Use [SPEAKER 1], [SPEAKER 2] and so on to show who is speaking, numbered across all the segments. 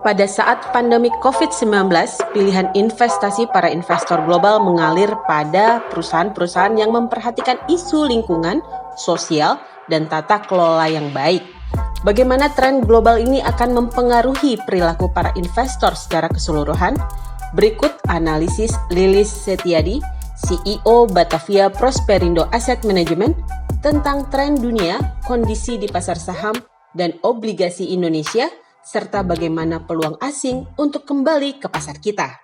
[SPEAKER 1] Pada saat pandemi COVID-19, pilihan investasi para investor global mengalir pada perusahaan-perusahaan yang memperhatikan isu lingkungan, sosial, dan tata kelola yang baik. Bagaimana tren global ini akan mempengaruhi perilaku para investor secara keseluruhan? Berikut analisis Lilis Setiadi, CEO Batavia Prosperindo Asset Management, tentang tren dunia, kondisi di pasar saham, dan obligasi Indonesia, serta bagaimana peluang asing untuk kembali ke pasar kita.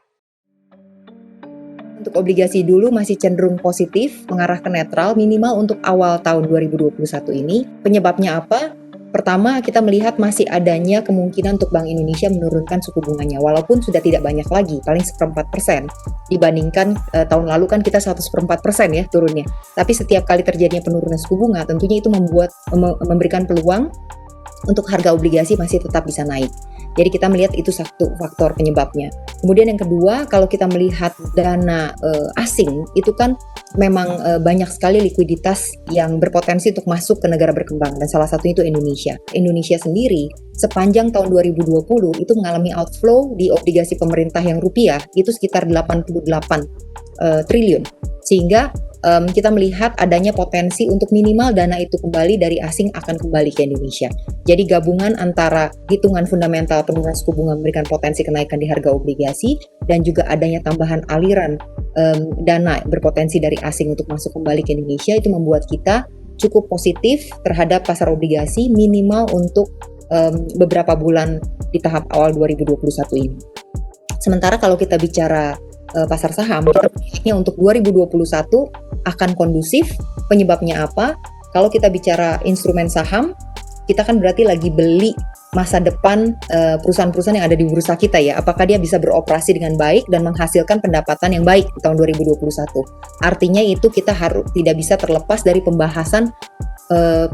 [SPEAKER 2] Untuk obligasi dulu masih cenderung positif, mengarah ke netral minimal untuk awal tahun 2021 ini. Penyebabnya apa? Pertama, kita melihat masih adanya kemungkinan untuk Bank Indonesia menurunkan suku bunganya, walaupun sudah tidak banyak lagi, paling 1/4%. Dibandingkan tahun lalu kan kita 1/4% ya turunnya. Tapi setiap kali terjadinya penurunan suku bunga, tentunya itu memberikan peluang untuk harga obligasi masih tetap bisa naik. Jadi kita melihat itu satu faktor penyebabnya. Kemudian yang kedua, kalau kita melihat dana asing, itu kan memang banyak sekali likuiditas yang berpotensi untuk masuk ke negara berkembang, dan salah satunya itu Indonesia. Indonesia sendiri sepanjang tahun 2020 itu mengalami outflow di obligasi pemerintah yang rupiah itu sekitar 88 triliun. Sehingga kita melihat adanya potensi untuk minimal dana itu kembali dari asing akan kembali ke Indonesia. Jadi gabungan antara hitungan fundamental penurunan suku bunga memberikan potensi kenaikan di harga obligasi dan juga adanya tambahan aliran dana berpotensi dari asing untuk masuk kembali ke Indonesia itu membuat kita cukup positif terhadap pasar obligasi minimal untuk beberapa bulan di tahap awal 2021 ini. Sementara kalau kita bicara pasar saham, kita melihatnya untuk 2021 akan kondusif. Penyebabnya apa? Kalau kita bicara instrumen saham, kita kan berarti lagi beli masa depan perusahaan-perusahaan yang ada di bursa kita ya. Apakah dia bisa beroperasi dengan baik dan menghasilkan pendapatan yang baik di tahun 2021. Artinya itu kita harus tidak bisa terlepas dari pembahasan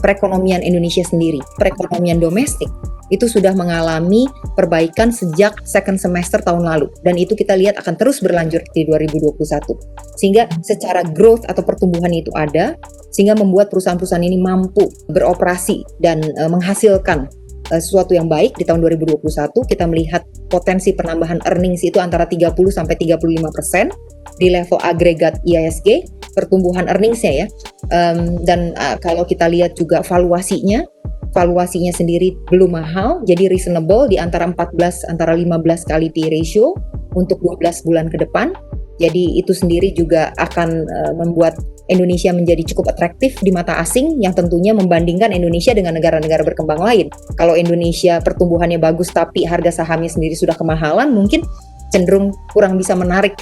[SPEAKER 2] perekonomian Indonesia sendiri. Perekonomian domestik itu sudah mengalami perbaikan sejak second semester tahun lalu, dan itu kita lihat akan terus berlanjut di 2021. Sehingga secara growth atau pertumbuhan itu ada, sehingga membuat perusahaan-perusahaan ini mampu beroperasi dan menghasilkan sesuatu yang baik di tahun 2021. Kita melihat potensi penambahan earnings itu antara 30-35% di level agregat IISG, pertumbuhan earningsnya ya. Dan kalau kita lihat juga valuasinya sendiri belum mahal, jadi reasonable di antara 15 kali P ratio untuk 12 bulan ke depan. Jadi itu sendiri juga akan membuat Indonesia menjadi cukup atraktif di mata asing, yang tentunya membandingkan Indonesia dengan negara-negara berkembang lain. Kalau Indonesia pertumbuhannya bagus tapi harga sahamnya sendiri sudah kemahalan, mungkin cenderung kurang bisa menarik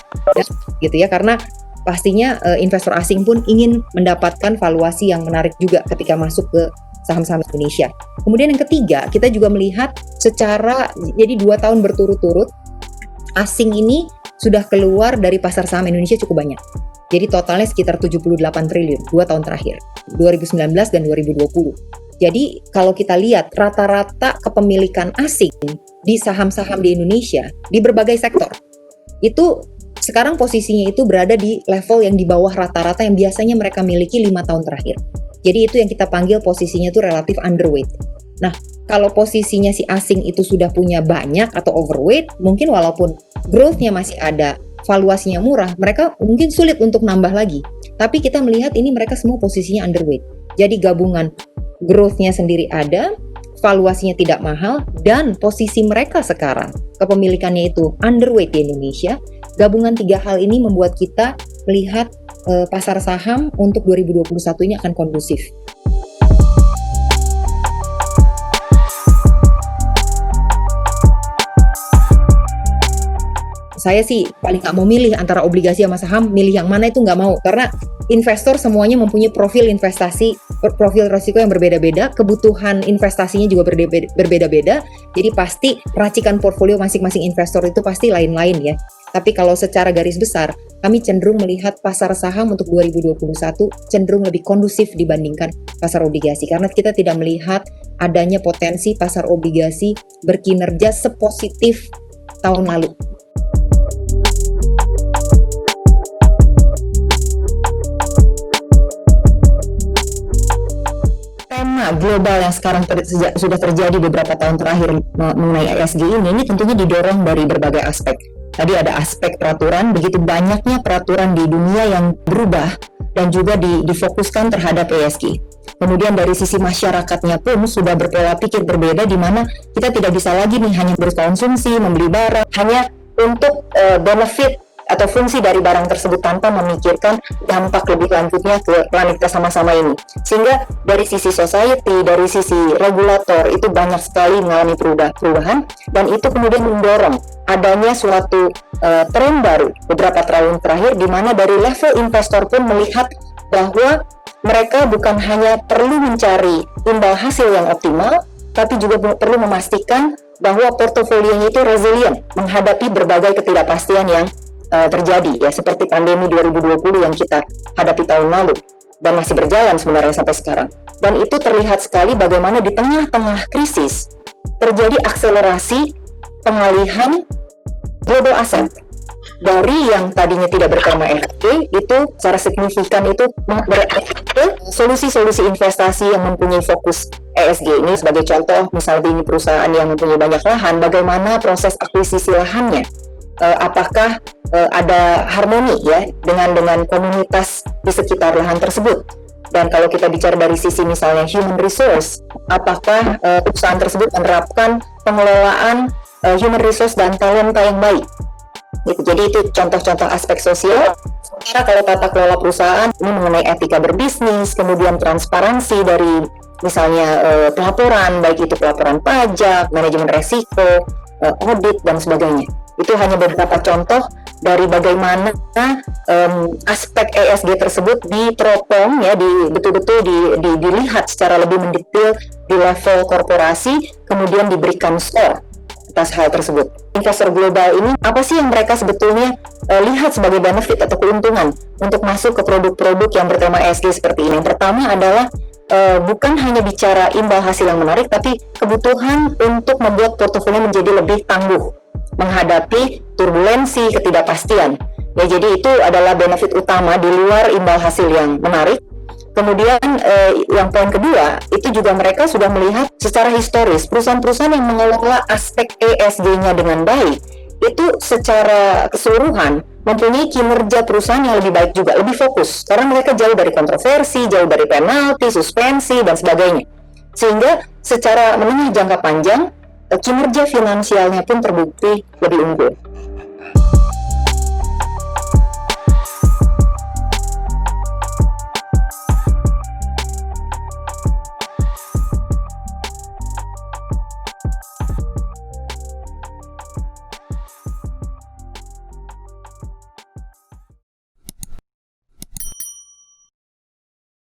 [SPEAKER 2] gitu ya, karena pastinya investor asing pun ingin mendapatkan valuasi yang menarik juga ketika masuk ke saham-saham Indonesia. Kemudian yang ketiga, kita juga melihat secara, jadi 2 tahun berturut-turut asing ini sudah keluar dari pasar saham Indonesia cukup banyak. Jadi totalnya sekitar 78 triliun 2 tahun terakhir, 2019 dan 2020. Jadi kalau kita lihat rata-rata kepemilikan asing di saham-saham di Indonesia di berbagai sektor, itu sekarang posisinya itu berada di level yang di bawah rata-rata yang biasanya mereka miliki 5 tahun terakhir. Jadi itu yang kita panggil posisinya itu relatif underweight. Nah, kalau posisinya si asing itu sudah punya banyak atau overweight, mungkin walaupun growth-nya masih ada, valuasinya murah, mereka mungkin sulit untuk nambah lagi. Tapi kita melihat ini mereka semua posisinya underweight. Jadi gabungan growth-nya sendiri ada, valuasinya tidak mahal, dan posisi mereka sekarang, kepemilikannya itu underweight di Indonesia. Gabungan 3 hal ini membuat kita melihat pasar saham untuk 2021 ini akan kondusif. Saya sih paling nggak mau milih antara obligasi sama saham, milih yang mana itu nggak mau, karena investor semuanya mempunyai profil investasi, profil risiko yang berbeda-beda, kebutuhan investasinya juga berbeda-beda, jadi pasti racikan portfolio masing-masing investor itu pasti lain-lain ya. Tapi kalau secara garis besar, kami cenderung melihat pasar saham untuk 2021 cenderung lebih kondusif dibandingkan pasar obligasi, karena kita tidak melihat adanya potensi pasar obligasi berkinerja sepositif tahun lalu. fenomena global yang sekarang sudah terjadi beberapa tahun terakhir mengenai ESG ini tentunya didorong dari berbagai aspek. Tadi ada aspek peraturan, begitu banyaknya peraturan di dunia yang berubah dan juga difokuskan terhadap ESG. Kemudian dari sisi masyarakatnya pun sudah berpola pikir berbeda, di mana kita tidak bisa lagi nih hanya berkonsumsi, membeli barang hanya untuk benefit atau fungsi dari barang tersebut tanpa memikirkan dampak lebih lanjutnya ke planet kita sama-sama ini. Sehingga dari sisi society, dari sisi regulator itu banyak sekali mengalami perubahan, dan itu kemudian mendorong adanya suatu tren baru beberapa tahun terakhir, di mana dari level investor pun melihat bahwa mereka bukan hanya perlu mencari imbal hasil yang optimal, tapi juga perlu memastikan bahwa portofolionya itu resilient menghadapi berbagai ketidakpastian yang terjadi, ya, seperti pandemi 2020 yang kita hadapi tahun lalu dan masih berjalan sebenarnya sampai sekarang. Dan itu terlihat sekali bagaimana di tengah-tengah krisis terjadi akselerasi pengalihan global asset dari yang tadinya tidak bertema ESG itu secara signifikan itu ke solusi-solusi investasi yang mempunyai fokus ESG. Ini sebagai contoh, misalnya ini perusahaan yang mempunyai banyak lahan, bagaimana proses akuisisi lahannya, apakah ada harmoni ya dengan komunitas di sekitar lahan tersebut. Dan kalau kita bicara dari sisi misalnya human resource, apakah perusahaan tersebut menerapkan pengelolaan human resource dan talenta yang baik gitu. Jadi itu contoh-contoh aspek sosial. Sementara kalau tata kelola perusahaan ini mengenai etika berbisnis, kemudian transparansi dari misalnya pelaporan, baik itu pelaporan pajak, manajemen resiko, audit dan sebagainya. Itu hanya beberapa contoh dari bagaimana aspek ESG tersebut diteropong ya, betul-betul dilihat secara lebih mendetail di level korporasi, kemudian diberikan skor atas hal tersebut. Investor global ini apa sih yang mereka sebetulnya lihat sebagai benefit atau keuntungan untuk masuk ke produk-produk yang bertema ESG seperti ini? Yang pertama adalah bukan hanya bicara imbal hasil yang menarik, tapi kebutuhan untuk membuat portofolio menjadi lebih tangguh menghadapi turbulensi, ketidakpastian. Ya, jadi itu adalah benefit utama di luar imbal hasil yang menarik. Kemudian yang poin kedua, itu juga mereka sudah melihat secara historis perusahaan-perusahaan yang mengelola aspek ESG-nya dengan baik, itu secara keseluruhan mempunyai kinerja perusahaan yang lebih baik juga, lebih fokus. Karena mereka jauh dari kontroversi, jauh dari penalti, suspensi, dan sebagainya. Sehingga secara menengah jangka panjang, kinerja finansialnya pun terbukti lebih unggul.